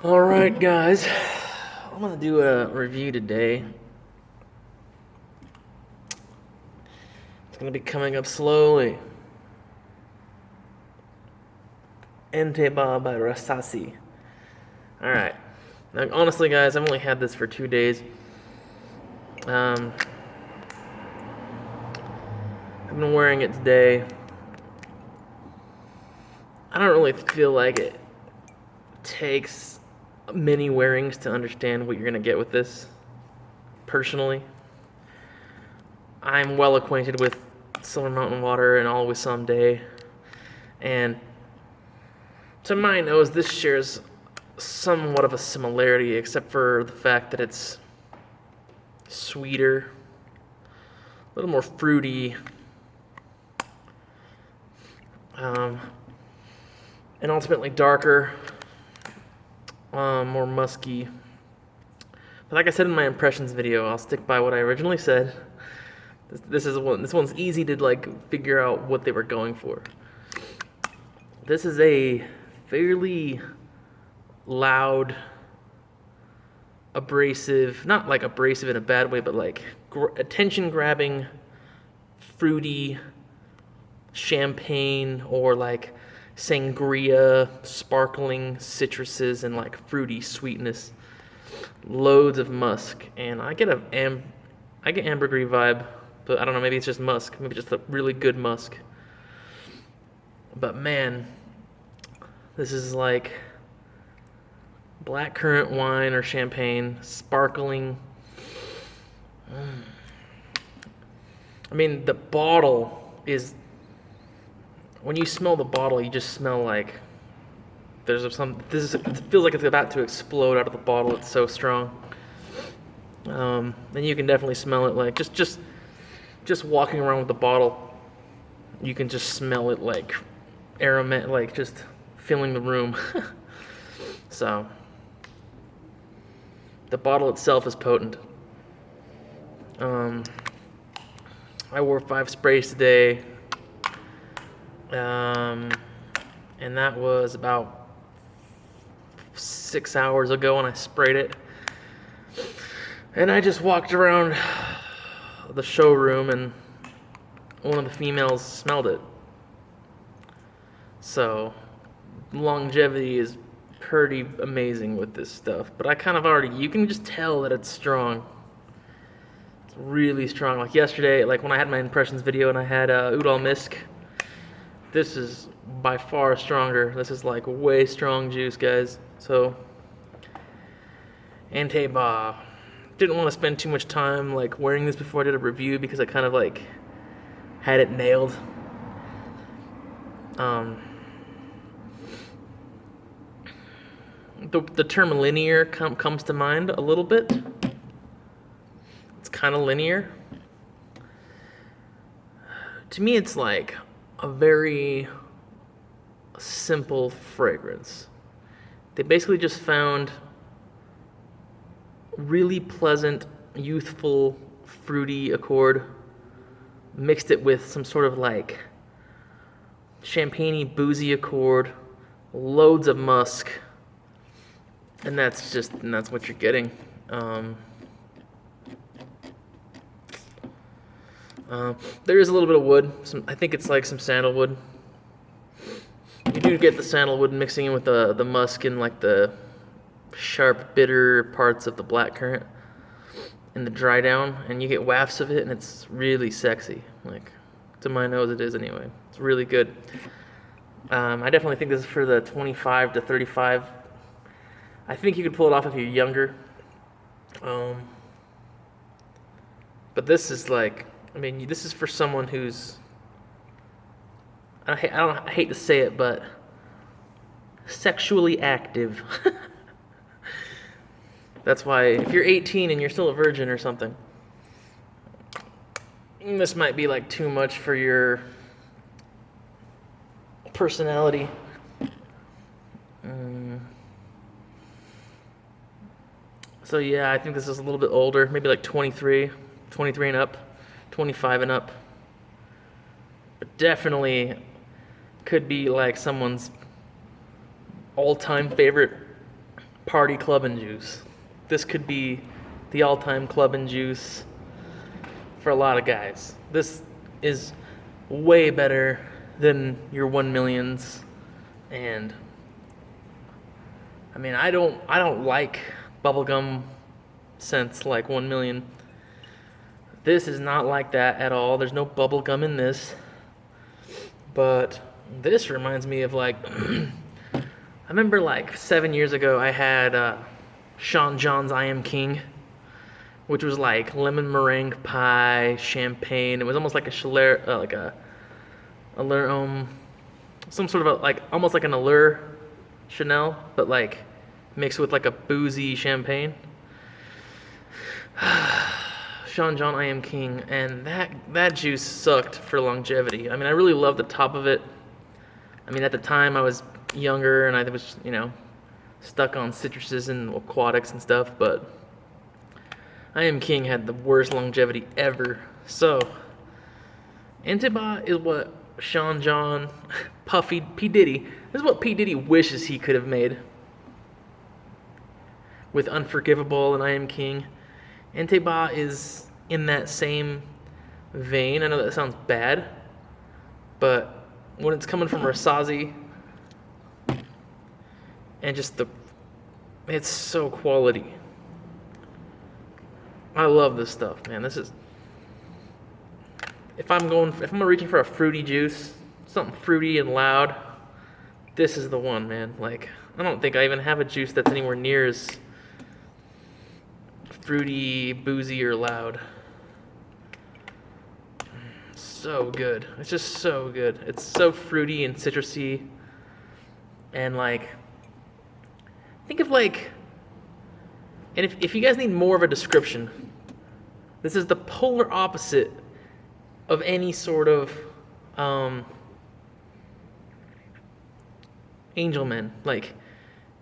Alright, guys. I'm gonna do a review today. It's gonna be coming up slowly. Entebaa by Rasasi. Alright. Now, honestly, guys, I've only had this for 2 days. I've been wearing it today. I don't really feel like it takes many wearings to understand what you're gonna get with this. Personally, I'm well acquainted with Silver Mountain Water and Always Someday, and to my nose, this shares somewhat of a similarity, except for the fact that it's sweeter, a little more fruity, and ultimately darker, more musky. But like I said in my impressions video, I'll stick by what I originally said. This one's easy to figure out what they were going for. This is a fairly loud, abrasive, not like abrasive in a bad way, but like attention-grabbing, fruity champagne or like sangria, sparkling citruses and like fruity sweetness, loads of musk, and I get ambergris vibe, but I don't know, maybe it's just musk, maybe just a really good musk. But man, this is like blackcurrant wine or champagne, sparkling. I mean, the bottle is, when you smell the bottle, you just smell like it feels like it's about to explode out of the bottle. It's so strong. And you can definitely smell it, like just walking around with the bottle, you can just smell it like aromat, like just filling the room. So the bottle itself is potent. I wore 5 sprays today, and that was about 6 hours ago when I sprayed it. And I just walked around the showroom and one of the females smelled it. So longevity is pretty amazing with this stuff. But I kind of you can just tell that it's strong. It's really strong. Like yesterday, like when I had my impressions video and I had Udall Misk, this is by far stronger. This is like way strong juice, guys. So Entebaa. Didn't want to spend too much time like wearing this before I did a review because I kind of like had it nailed. The term linear comes to mind a little bit. It's kind of linear. To me, it's like a very simple fragrance. They basically just found really pleasant, youthful, fruity accord, mixed it with some sort of like champagne-y, boozy accord, loads of musk, and that's what you're getting. There is a little bit of wood. I think it's like some sandalwood. You do get the sandalwood mixing in with the musk and like the sharp, bitter parts of the blackcurrant in the dry down, and you get wafts of it, and it's really sexy. Like, to my nose, it is anyway. It's really good. I definitely think this is for the 25 to 35. I think you could pull it off if you're younger. But this is like, I mean, this is for someone who's, I hate to say it, but sexually active. That's why if you're 18 and you're still a virgin or something, this might be like too much for your personality. So yeah, I think this is a little bit older, maybe like 23 and up, 25 and up. But definitely could be like someone's all-time favorite party clubbing juice. This could be the all-time clubbing juice for a lot of guys. This is way better than your 1 millions, and I mean, I don't like bubblegum scents like 1 million. This is not like that at all. There's no bubblegum in this. But this reminds me of like I remember like 7 years ago I had Sean John's I Am King, which was like lemon meringue pie, champagne. It was almost like a allure, some sort of like almost like an allure Chanel, but like mixed with like a boozy champagne. Sean John I Am King, and that juice sucked for longevity. I mean, I really loved the top of it. I mean, at the time I was younger and I was, stuck on citruses and aquatics and stuff, but I Am King had the worst longevity ever. So, Entebaa is what Sean John, p-diddy, this is what p-diddy wishes he could have made with Unforgivable and I Am King. Entebaa is in that same vein. I know that sounds bad, but when it's coming from Rasasi and just it's so quality. I love this stuff, man. This is, if I'm reaching for a fruity juice, something fruity and loud, this is the one, man. Like, I don't think I even have a juice that's anywhere near as fruity, boozy, or loud. So good. It's just so good. It's so fruity and citrusy. And like, think of like, and if you guys need more of a description, this is the polar opposite of any sort of Angelman. Like,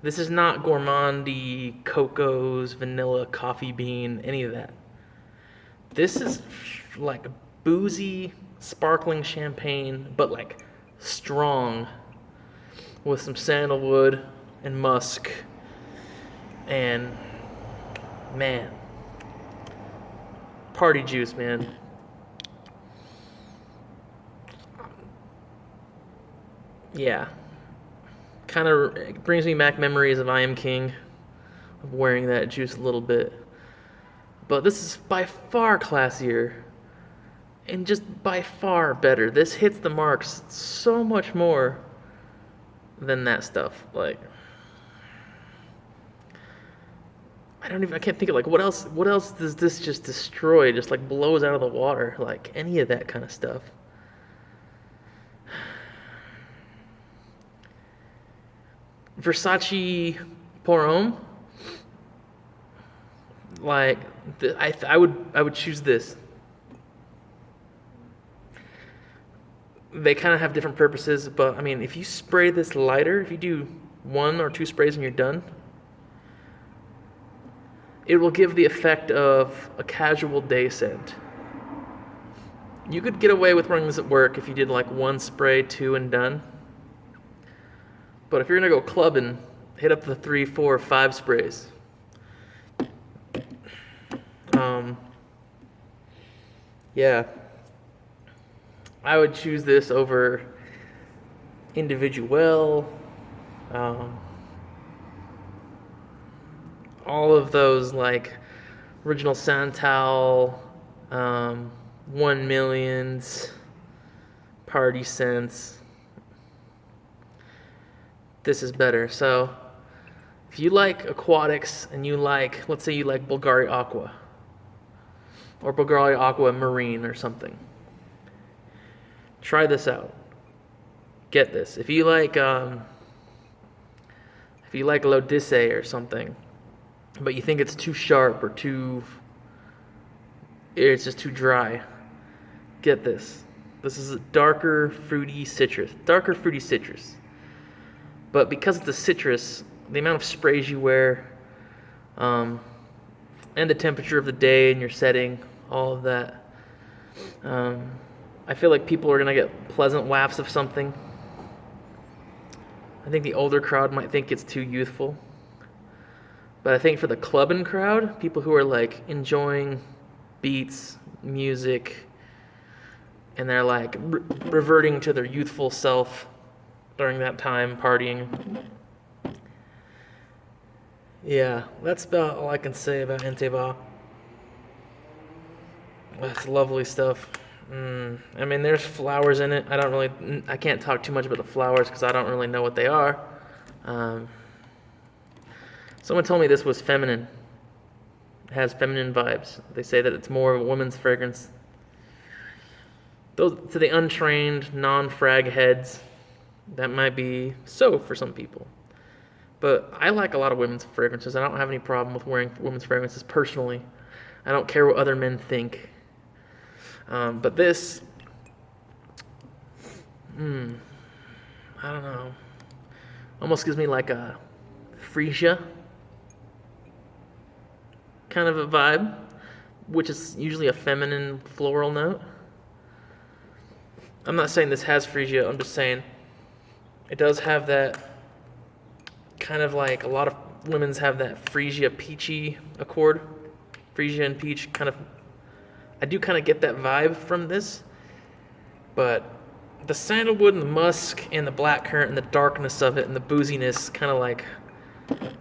this is not gourmandy, cocos, vanilla, coffee bean, any of that. This is like boozy, sparkling champagne, but like strong, with some sandalwood and musk. And man, party juice, man. Yeah. Kind of brings me back memories of I Am King, of wearing that juice a little bit. But this is by far classier and just by far better. This hits the marks so much more than that stuff. Like, I can't think of like what else does this just destroy, just like blows out of the water, like any of that kind of stuff. Versace pour homme, like I would choose this. They kind of have different purposes, but I mean, if you spray this lighter, if you do 1 or 2 sprays and you're done, it will give the effect of a casual day scent. You could get away with running this at work if you did like 1 spray, 2, and done. But if you're gonna go clubbing, hit up the 3, 4, 5 sprays. Yeah, I would choose this over Individual. All of those like original Santal, 1 millions, party scents. This is better. So if you like aquatics and you like, let's say you like Bulgari Aqua or Bulgari Aqua Marine or something, try this out. Get this. If you like L'Odyssée or something, but you think it's too sharp or it's just too dry, get this. This is a darker fruity citrus. But because it's a citrus, the amount of sprays you wear, and the temperature of the day and your setting, all of that, I feel like people are going to get pleasant wafts of something. I think the older crowd might think it's too youthful. But I think for the clubbing crowd, people who are like enjoying beats, music, and they're like reverting to their youthful self during that time, partying. Yeah, that's about all I can say about Entebaa. That's lovely stuff. I mean, there's flowers in it. I can't talk too much about the flowers because I don't really know what they are. Someone told me this was feminine. It has feminine vibes. They say that it's more of a woman's fragrance. Those, to the untrained, non-frag heads, that might be so for some people. But I like a lot of women's fragrances. I don't have any problem with wearing women's fragrances personally. I don't care what other men think. But this, I don't know, almost gives me like a freesia kind of a vibe, which is usually a feminine floral note. I'm not saying this has freesia, I'm just saying it does have that kind of like a lot of women's have that freesia peachy accord. Freesia and peach kind of, I do kind of get that vibe from this, but the sandalwood and the musk and the blackcurrant and the darkness of it and the booziness kind of like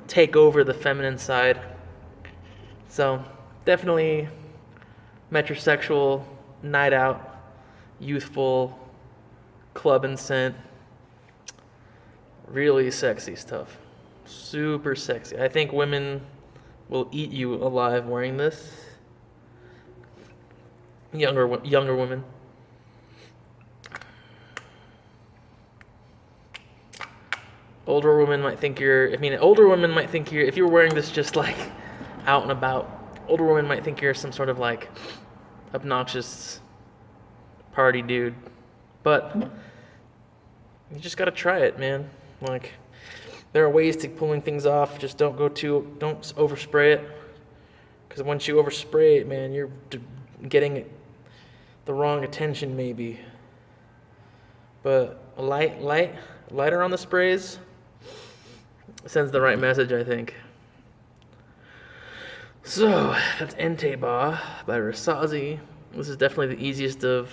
take over the feminine side. So definitely metrosexual, night out, youthful, club and scent. Really sexy stuff. Super sexy. I think women will eat you alive wearing this. Younger women. Older women might think older women might think if you're wearing this just like out and about, older women might think you're some sort of like obnoxious party dude. But you just gotta try it, man. Like, there are ways to pulling things off. Just don't overspray it. Because once you overspray it, man, you're getting the wrong attention maybe. But lighter on the sprays sends the right message, I think. So, that's Entebaa by Rasasi. This is definitely the easiest of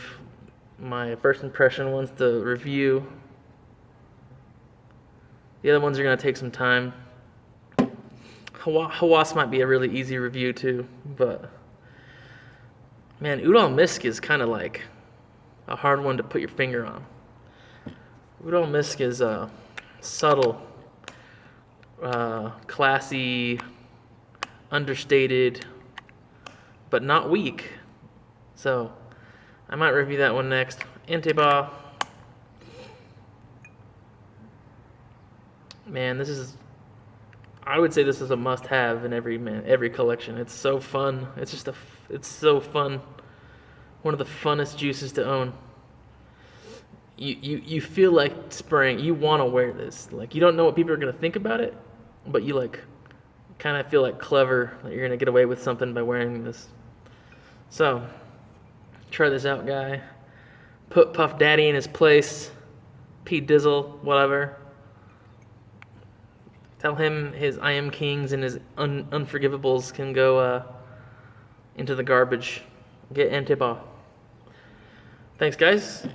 my first impression ones to review. The other ones are going to take some time. Hawas might be a really easy review too, but man, Udal Misk is kind of like a hard one to put your finger on. Udal Misk is subtle, classy, understated, but not weak. So I might review that one next. Entebaa. Man, I would say this is a must-have in every collection. It's so fun. It's so fun. One of the funnest juices to own. You feel like spraying. You want to wear this. Like, you don't know what people are gonna think about it, but you like kind of feel like clever that you're gonna get away with something by wearing this. So, try this out, guy. Put Puff Daddy in his place. P-Dizzle, whatever. Tell him his I Am Kings and his Unforgivables can go into the garbage. Get Entebaa. Thanks, guys.